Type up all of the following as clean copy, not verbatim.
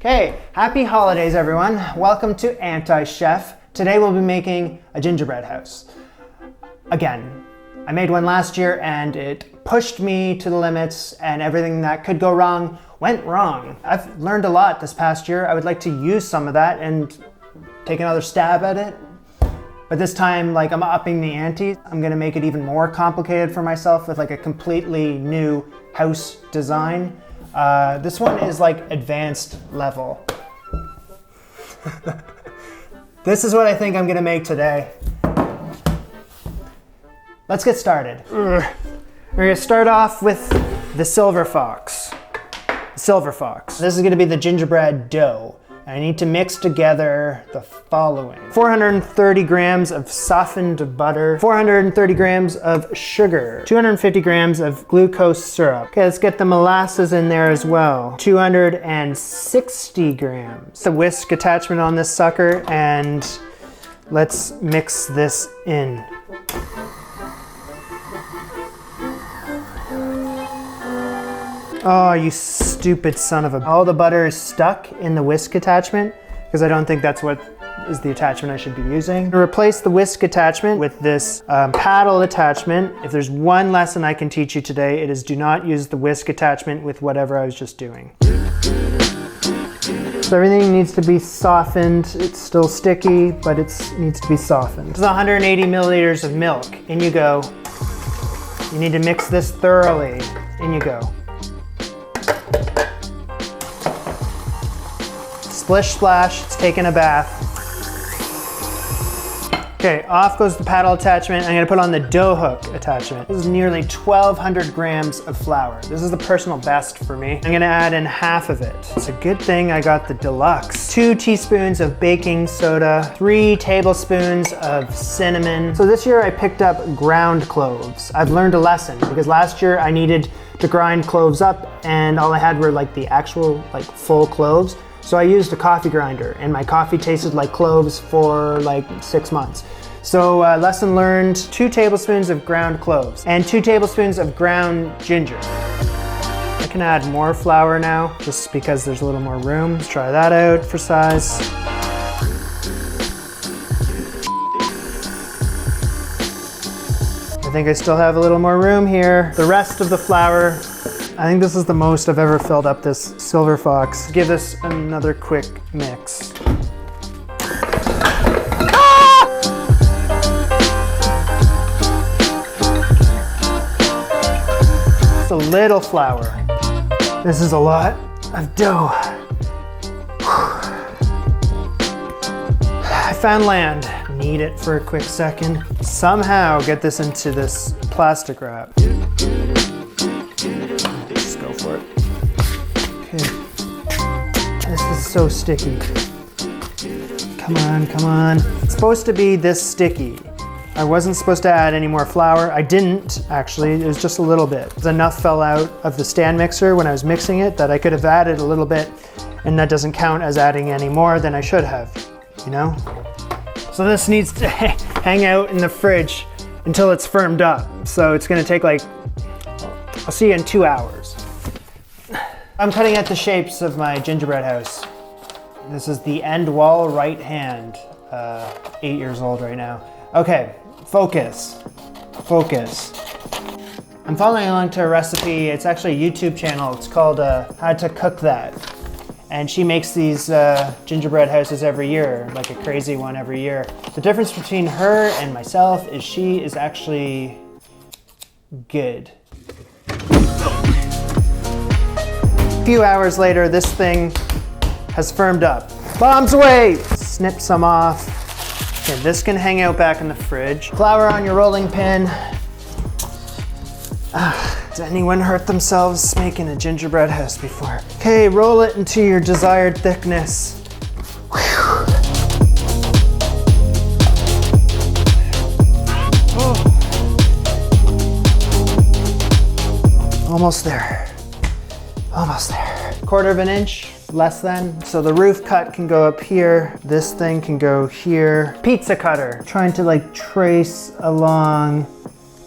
Okay, happy holidays everyone. Welcome to Anti-Chef. Today we'll be making a gingerbread house. Again, I made one last year and it pushed me to the limits and everything that could go wrong went wrong. I've learned a lot this past year. I would like to use some of that and take another stab at it. But this time, I'm upping the ante. I'm gonna make it even more complicated for myself with a completely new house design. This one is advanced level. This is what I think I'm gonna make today. Let's get started. We're gonna start off with the silver fox. This is gonna be the gingerbread dough. I need to mix together the following. 430 grams of softened butter, 430 grams of sugar, 250 grams of glucose syrup. Okay, let's get the molasses in there as well. 260 grams. The whisk attachment on this sucker, and let's mix this in. Oh, you stupid son of a... All the butter is stuck in the whisk attachment because I don't think that's what is the attachment I should be using. To replace the whisk attachment with this paddle attachment, if there's one lesson I can teach you today, it is do not use the whisk attachment with whatever I was just doing. So everything needs to be softened. It's still sticky, but it needs to be softened. This is 180 milliliters of milk. In you go. You need to mix this thoroughly. In you go. Splish splash, it's taking a bath. Okay, off goes the paddle attachment. I'm gonna put on the dough hook attachment. This is nearly 1,200 grams of flour. This is the personal best for me. I'm gonna add in half of it. It's a good thing I got the deluxe. 2 teaspoons of baking soda, 3 tablespoons of cinnamon. So this year I picked up ground cloves. I've learned a lesson because last year I needed to grind cloves up and all I had were the actual full cloves. So I used a coffee grinder and my coffee tasted like cloves for 6 months. So lesson learned, 2 tablespoons of ground cloves and 2 tablespoons of ground ginger. I can add more flour now just because there's a little more room. Let's try that out for size. I think I still have a little more room here. The rest of the flour, I think this is the most I've ever filled up this silver fox. Give this another quick mix. Just a little flour. This is a lot of dough. I found land. Knead it for a quick second. Somehow get this into this plastic wrap. Just go for it. Okay. This is so sticky. Come on, come on. It's supposed to be this sticky. I wasn't supposed to add any more flour. I didn't, actually. It was just a little bit. Enough fell out of the stand mixer when I was mixing it that I could have added a little bit, and that doesn't count as adding any more than I should have, you know? So this needs to hang out in the fridge until it's firmed up. So it's gonna take I'll see you in 2 hours. I'm cutting out the shapes of my gingerbread house. This is the end wall right hand, 8 years old right now. Okay, focus. I'm following along to a recipe. It's actually a YouTube channel. It's called How to Cook That. And she makes these gingerbread houses every year, a crazy one every year. The difference between her and myself is she is actually good. A few hours later, this thing has firmed up. Bombs away! Snip some off. Okay, this can hang out back in the fridge. Flour on your rolling pin. Did anyone hurt themselves making a gingerbread house before? Okay, roll it into your desired thickness. Oh. Almost there. 1/4 of an inch, less than. So the roof cut can go up here. This thing can go here. Pizza cutter, trying to trace along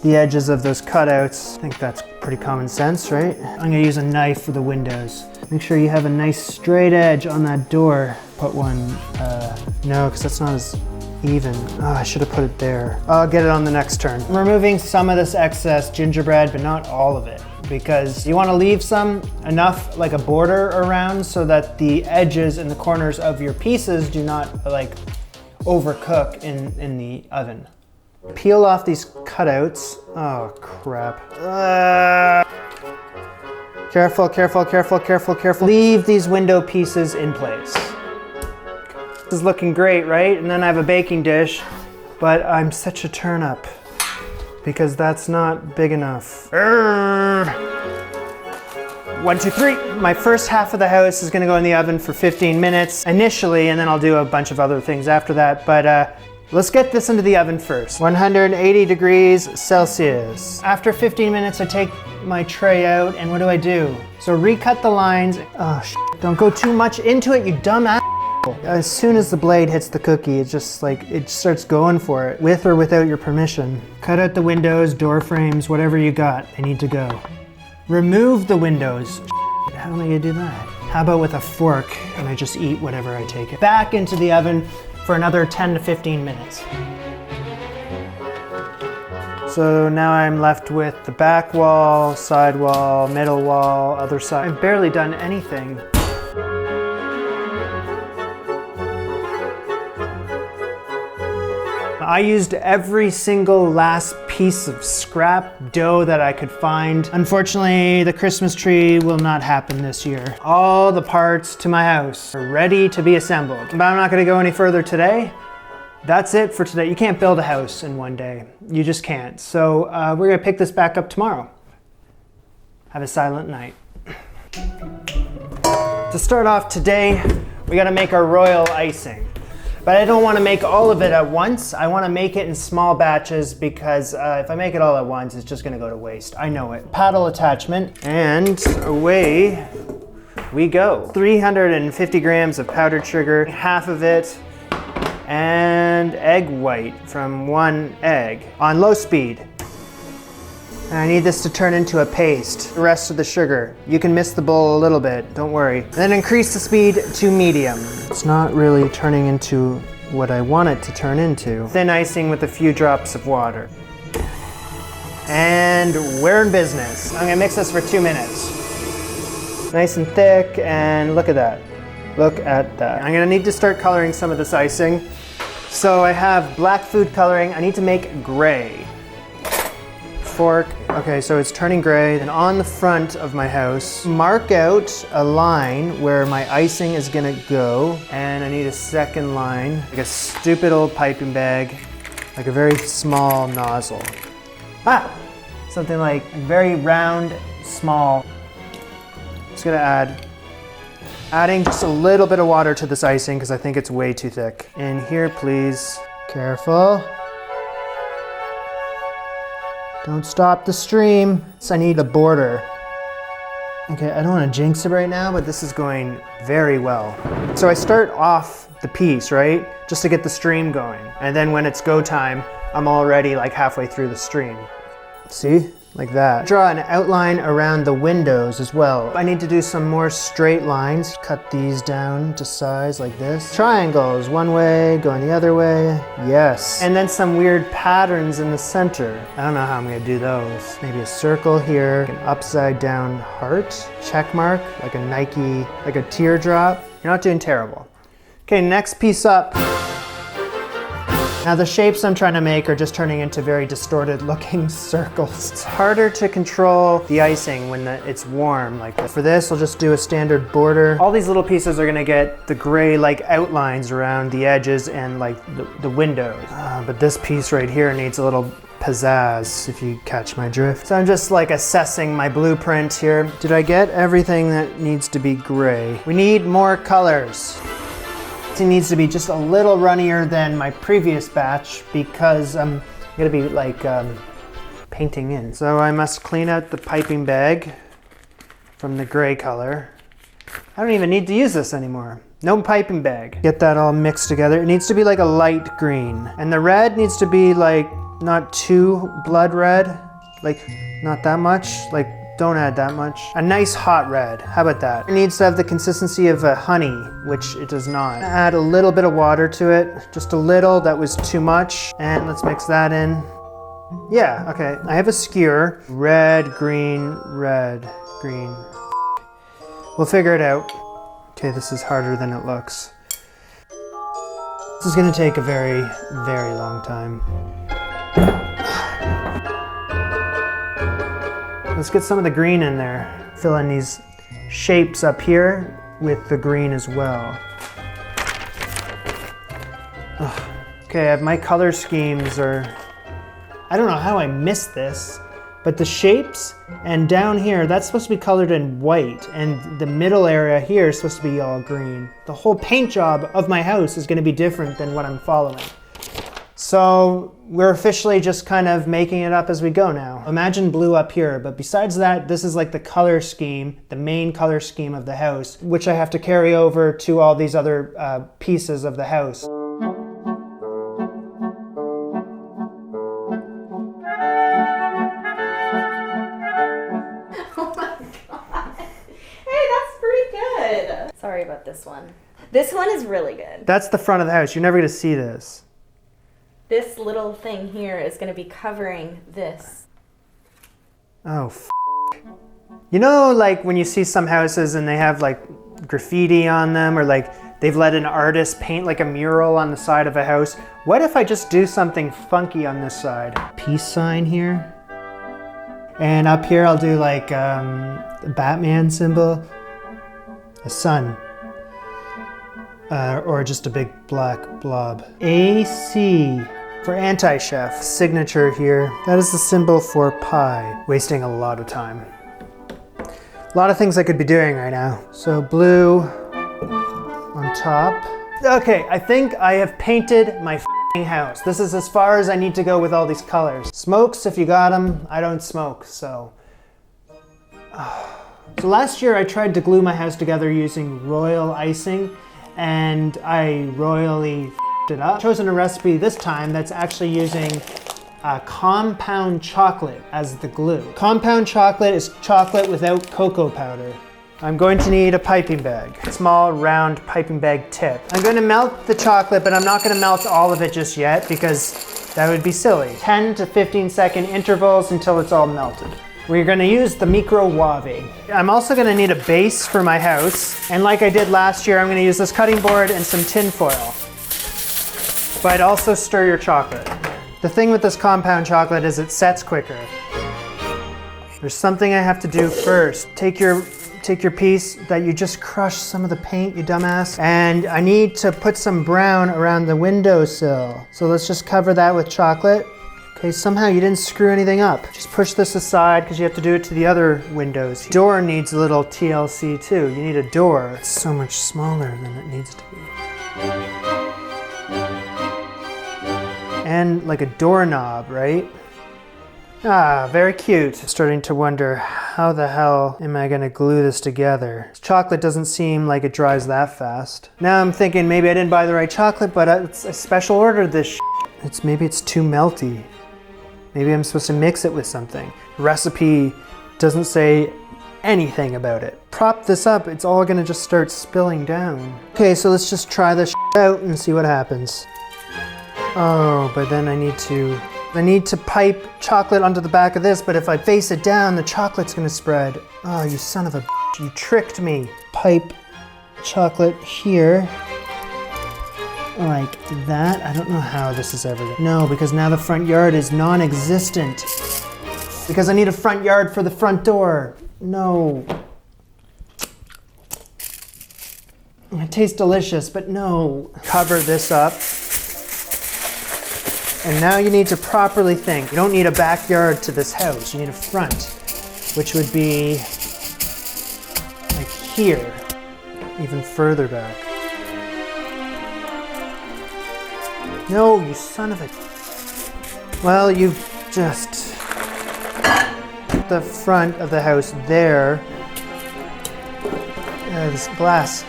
the edges of those cutouts. I think that's pretty common sense, right? I'm gonna use a knife for the windows. Make sure you have a nice straight edge on that door. Put one, no, because that's not as even. Oh, I should have put it there. I'll get it on the next turn. I'm removing some of this excess gingerbread, but not all of it, because you want to leave some enough like a border around so that the edges and the corners of your pieces do not like overcook in the oven. Peel off these cutouts. Oh crap. Careful, careful, careful, careful, careful. Leave these window pieces in place. This is looking great, right? And then I have a baking dish, but I'm such a turnip because that's not big enough. 1, 2, 3. My first half of the house is gonna go in the oven for 15 minutes initially, and then I'll do a bunch of other things after that. But let's get this into the oven first. 180 degrees Celsius. After 15 minutes, I take my tray out, and what do? So recut the lines. Oh, don't go too much into it, you dumb ass. As soon as the blade hits the cookie, it's just like, it starts going for it, with or without your permission. Cut out the windows, door frames, whatever you got, they need to go. Remove the windows. How am I gonna do that? How about with a fork, and I just eat whatever I take it? Back into the oven for another 10 to 15 minutes. So now I'm left with the back wall, side wall, middle wall, other side. I've barely done anything. I used every single last piece of scrap dough that I could find. Unfortunately, the Christmas tree will not happen this year. All the parts to my house are ready to be assembled. But I'm not gonna go any further today. That's it for today. You can't build a house in one day. You just can't. So we're gonna pick this back up tomorrow. Have a silent night. To start off today, we gotta make our royal icing. But I don't want to make all of it at once. I want to make it in small batches because if I make it all at once, it's just going to go to waste. I know it. Paddle attachment, and away we go. 350 grams of powdered sugar, half of it, and egg white from 1 egg on low speed. And I need this to turn into a paste. The rest of the sugar. You can miss the bowl a little bit, don't worry. And then increase the speed to medium. It's not really turning into what I want it to turn into. Thin icing with a few drops of water. And we're in business. I'm gonna mix this for 2 minutes. Nice and thick, and look at that. Look at that. I'm gonna need to start coloring some of this icing. So I have black food coloring. I need to make gray. Fork. Okay, so it's turning gray. And on the front of my house, mark out a line where my icing is gonna go. And I need a second line, like a stupid old piping bag, like a very small nozzle. Something like very round, small. Just gonna adding just a little bit of water to this icing because I think it's way too thick. In here, please. Careful. Don't stop the stream. So I need a border. Okay, I don't want to jinx it right now, but this is going very well. So I start off the piece, right? Just to get the stream going. And then when it's go time, I'm already like halfway through the stream. See? Like that. Draw an outline around the windows as well. I need to do some more straight lines. Cut these down to size like this. Triangles, one way, going the other way. Yes. And then some weird patterns in the center. I don't know how I'm gonna do those. Maybe a circle here, an upside down heart, check mark, like a Nike, like a teardrop. You're not doing terrible. Okay, next piece up. Now the shapes I'm trying to make are just turning into very distorted looking circles. It's harder to control the icing when it's warm like this. For this, I'll just do a standard border. All these little pieces are gonna get the gray like outlines around the edges and like the windows. But this piece right here needs a little pizzazz, if you catch my drift. So I'm just like assessing my blueprint here. Did I get everything that needs to be gray? We need more colors. It needs to be just a little runnier than my previous batch because I'm gonna be like painting in. So I must clean out the piping bag from the gray color. I don't even need to use this anymore. No piping bag. Get that all mixed together. It needs to be like a light green. And the red needs to be like not too blood red, like not that much, like Don't add that much. A nice hot red, how about that? It needs to have the consistency of a honey, which it does not. Add a little bit of water to it, just a little, that was too much. And let's mix that in. Yeah, okay, I have a skewer. Red, green. We'll figure it out. Okay, this is harder than it looks. This is gonna take a very, very long time. Let's get some of the green in there. Fill in these shapes up here with the green as well. Ugh. Okay, I have my color schemes are, I don't know how I missed this, but the shapes and down here, that's supposed to be colored in white, and the middle area here is supposed to be all green. The whole paint job of my house is gonna be different than what I'm following. So we're officially just kind of making it up as we go now. Imagine blue up here, but besides that, this is like the color scheme, the main color scheme of the house, which I have to carry over to all these other pieces of the house. Oh my God. Hey, that's pretty good. Sorry about this one. This one is really good. That's the front of the house. You're never gonna see this. This little thing here is going to be covering this. Oh, You know, like when you see some houses and they have like graffiti on them, or like they've let an artist paint like a mural on the side of a house. What if I just do something funky on this side? Peace sign here. And up here I'll do like the Batman symbol, a sun. Or just a big black blob. AC for anti-chef. Signature here. That is the symbol for pie. Wasting a lot of time. A lot of things I could be doing right now. So blue on top. Okay, I think I have painted my house. This is as far as I need to go with all these colors. Smokes, if you got them. I don't smoke, so. So last year I tried to glue my house together using royal icing, and I royally f***ed it up. I've chosen a recipe this time that's actually using compound chocolate as the glue. Compound chocolate is chocolate without cocoa powder. I'm going to need a piping bag, a small round piping bag tip. I'm going to melt the chocolate, but I'm not going to melt all of it just yet because that would be silly. 10 to 15 second intervals until it's all melted. We're gonna use the microwave. I'm also gonna need a base for my house. And like I did last year, I'm gonna use this cutting board and some tin foil. But also stir your chocolate. The thing with this compound chocolate is it sets quicker. There's something I have to do first. Take your piece that you just crushed some of the paint, you dumbass. And I need to put some brown around the windowsill. So let's just cover that with chocolate. Okay, somehow you didn't screw anything up. Just push this aside because you have to do it to the other windows. Door needs a little TLC too. You need a door. It's so much smaller than it needs to be. And like a doorknob, right? Ah, very cute. Starting to wonder, how the hell am I gonna glue this together? Chocolate doesn't seem like it dries that fast. Now I'm thinking maybe I didn't buy the right chocolate, but I special ordered this shit. Maybe it's too melty. Maybe I'm supposed to mix it with something. The recipe doesn't say anything about it. Prop this up, it's all gonna just start spilling down. Okay, so let's just try this out and see what happens. Oh, but then I need to pipe chocolate onto the back of this, but if I face it down, the chocolate's gonna spread. Oh, you son of a bitch, you tricked me. Pipe chocolate here. Like that. I don't know how this is ever gonna. No, because now the front yard is non-existent. Because I need a front yard for the front door. No. It tastes delicious, but no. Cover this up. And now you need to properly think. You don't need a backyard to this house. You need a front, which would be like here, even further back. No, you son of a... Well, you've just put the front of the house there. This glass.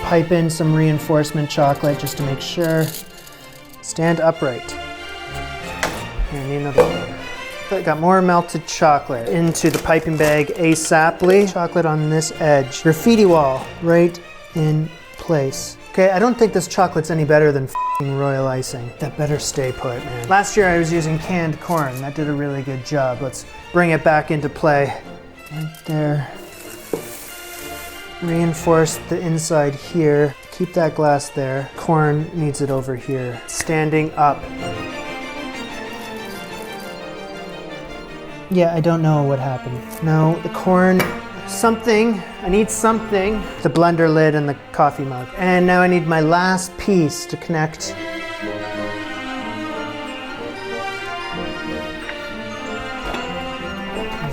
Pipe in some reinforcement chocolate just to make sure. Stand upright. Here, I need another one. Got more melted chocolate into the piping bag ASAPly. Chocolate on this edge. Graffiti wall right in place. Okay, I don't think this chocolate's any better than f***ing royal icing. That better stay put, man. Last year I was using canned corn. That did a really good job. Let's bring it back into play. Right there. Reinforce the inside here. Keep that glass there. Corn needs it over here. Standing up. Yeah, I don't know what happened. No, the corn, something. I need something. The blender lid and the coffee mug. And now I need my last piece to connect.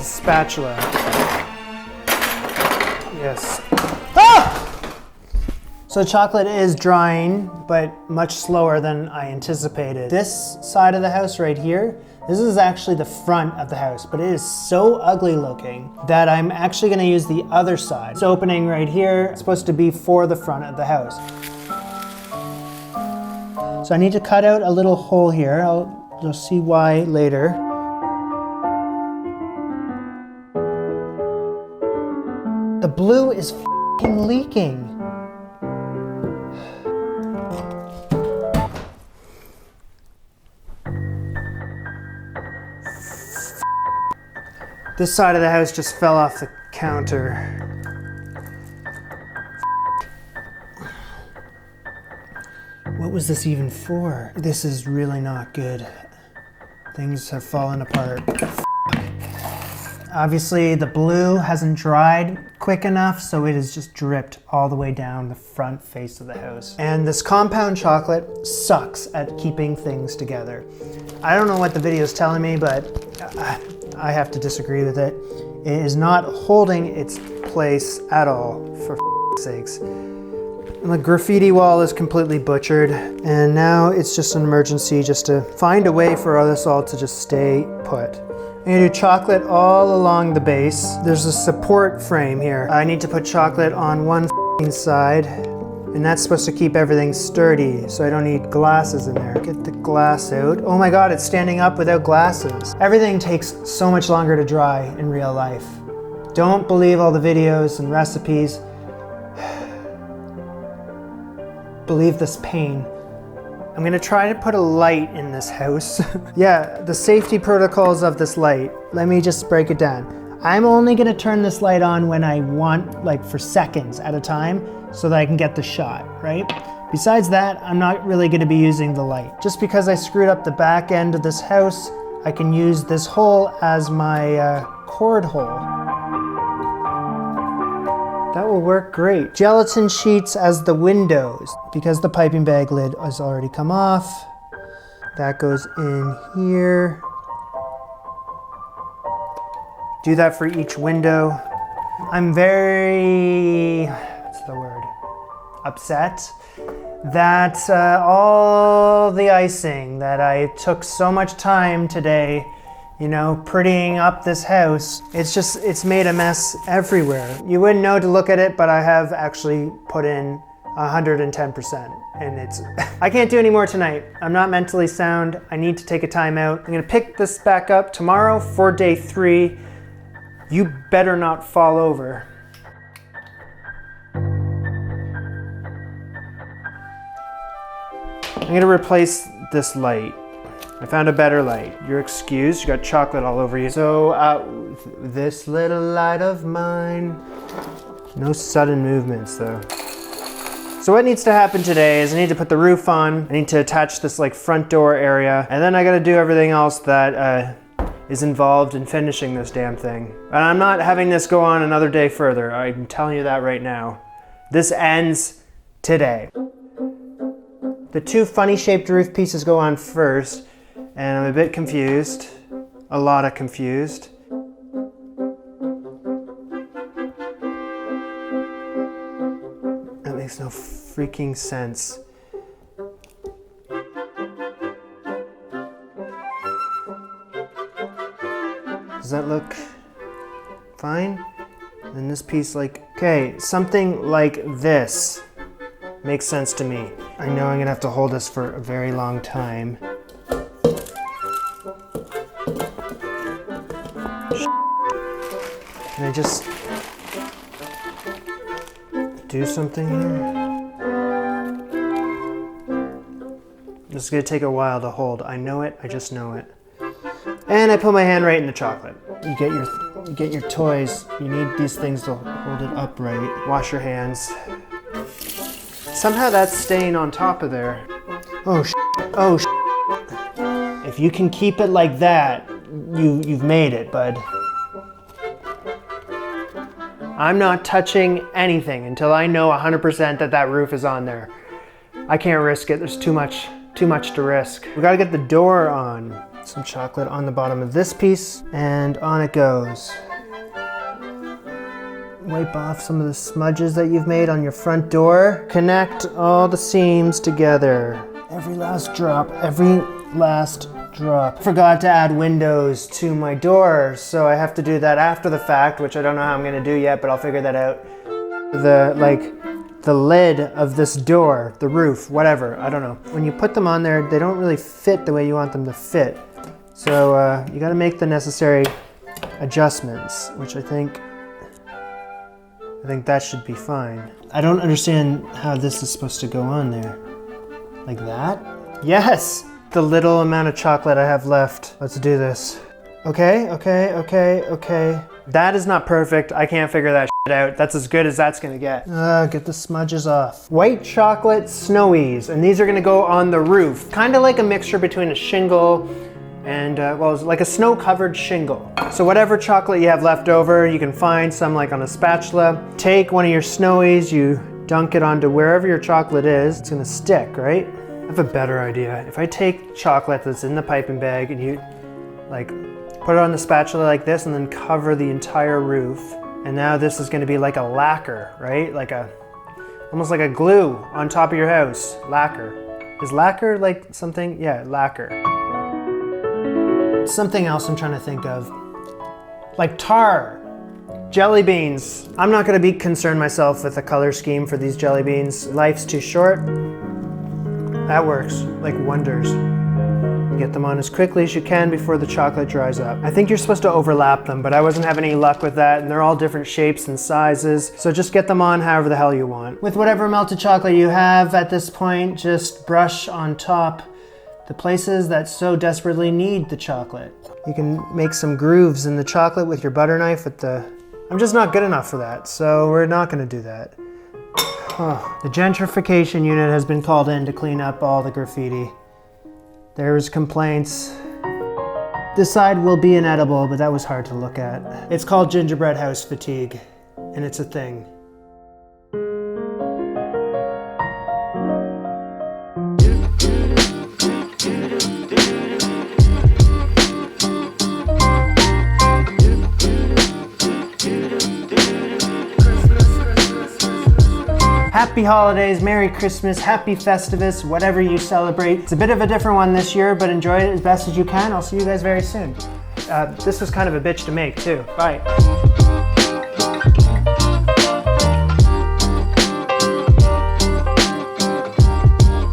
Spatula. Yes. Ah! So chocolate is drying, but much slower than I anticipated. This side of the house right here, this is actually the front of the house, but it is so ugly looking that I'm actually gonna use the other side. It's opening right here. It's supposed to be for the front of the house. So I need to cut out a little hole here. You'll see why later. The blue is f***ing leaking. This side of the house just fell off the counter. What was this even for? This is really not good. Things have fallen apart. Obviously the blue hasn't dried quick enough, so it has just dripped all the way down the front face of the house. And this compound chocolate sucks at keeping things together. I don't know what the video is telling me, but I have to disagree with it. It is not holding its place at all, for sakes. And the graffiti wall is completely butchered, and now it's just an emergency just to find a way for this all to just stay put. I'm gonna do chocolate all along the base. There's a support frame here. I need to put chocolate on one side, and that's supposed to keep everything sturdy, so I don't need glasses in there. Get the glass out. Oh my God, it's standing up without glasses. Everything takes so much longer to dry in real life. Don't believe all the videos and recipes. Believe this pain. I'm gonna try to put a light in this house. Yeah, the safety protocols of this light. Let me just break it down. I'm only gonna turn this light on when I want, like for seconds at a time, so that I can get the shot, right? Besides that, I'm not really gonna be using the light. Just because I screwed up the back end of this house, I can use this hole as my cord hole. That will work great. Gelatin sheets as the windows. Because the piping bag lid has already come off. That goes in here. Do that for each window. I'm very, what's the word? Upset that all the icing that I took so much time today, you know, prettying up this house, it's made a mess everywhere. You wouldn't know to look at it, but I have actually put in 110%, and I can't do any more tonight. I'm not mentally sound. I need to take a time out. I'm gonna pick this back up tomorrow for day 3. You better not fall over. I'm gonna replace this light. I found a better light. You're excused, you got chocolate all over you. So, this little light of mine. No sudden movements though. So what needs to happen today is I need to put the roof on, I need to attach this like front door area, and then I gotta do everything else that is involved in finishing this damn thing. And I'm not having this go on another day further. I'm telling you that right now. This ends today. The 2 funny shaped roof pieces go on first, and I'm a bit confused. A lot of confused. That makes no freaking sense. Does that look fine? And this piece like, okay, something like this makes sense to me. I know I'm gonna have to hold this for a very long time. Can I just do something here? This is gonna take a while to hold. I know it, I just know it. And I put my hand right in the chocolate. You get your toys, you need these things to hold it upright. Wash your hands. Somehow that's staying on top of there. Oh, oh, if you can keep it like that, you've made it, bud. I'm not touching anything until I know 100% that roof is on there. I can't risk it, there's too much to risk. We gotta get the door on. Some chocolate on the bottom of this piece, and on it goes. Wipe off some of the smudges that you've made on your front door. Connect all the seams together. Every last drop, every last drop. Forgot to add windows to my door, so I have to do that after the fact, which I don't know how I'm gonna do yet, but I'll figure that out. The lid of this door, the roof, whatever, I don't know. When you put them on there, they don't really fit the way you want them to fit. So you gotta make the necessary adjustments, which I think that should be fine. I don't understand how this is supposed to go on there. Like that? Yes! The little amount of chocolate I have left. Let's do this. Okay. That is not perfect. I can't figure that shit out. That's as good as that's gonna get. Get the smudges off. White chocolate snowies, and these are gonna go on the roof. Kind of like a mixture between a shingle and, well, it's like a snow-covered shingle. So whatever chocolate you have left over, you can find some like on a spatula. Take one of your snowies, you dunk it onto wherever your chocolate is. It's gonna stick, right? I have a better idea. If I take chocolate that's in the piping bag and you like put it on the spatula like this and then cover the entire roof, and now this is gonna be like a lacquer, right? Almost like a glue on top of your house. Lacquer. Is lacquer like something? Yeah, lacquer. Something else I'm trying to think of. Like tar. Jelly beans. I'm not gonna be concerned myself with the color scheme for these jelly beans. Life's too short. That works like wonders. Get them on as quickly as you can before the chocolate dries up. I think you're supposed to overlap them, but I wasn't having any luck with that, and they're all different shapes and sizes, so just get them on however the hell you want. With whatever melted chocolate you have at this point, just brush on top the places that so desperately need the chocolate. You can make some grooves in the chocolate with your butter knife I'm just not good enough for that, so we're not gonna do that. Oh, the gentrification unit has been called in to clean up all the graffiti. There's complaints. This side will be inedible, but that was hard to look at. It's called gingerbread house fatigue, and it's a thing. Happy holidays, Merry Christmas, Happy Festivus, whatever you celebrate. It's a bit of a different one this year, but enjoy it as best as you can. I'll see you guys very soon. This was kind of a bitch to make too. Bye.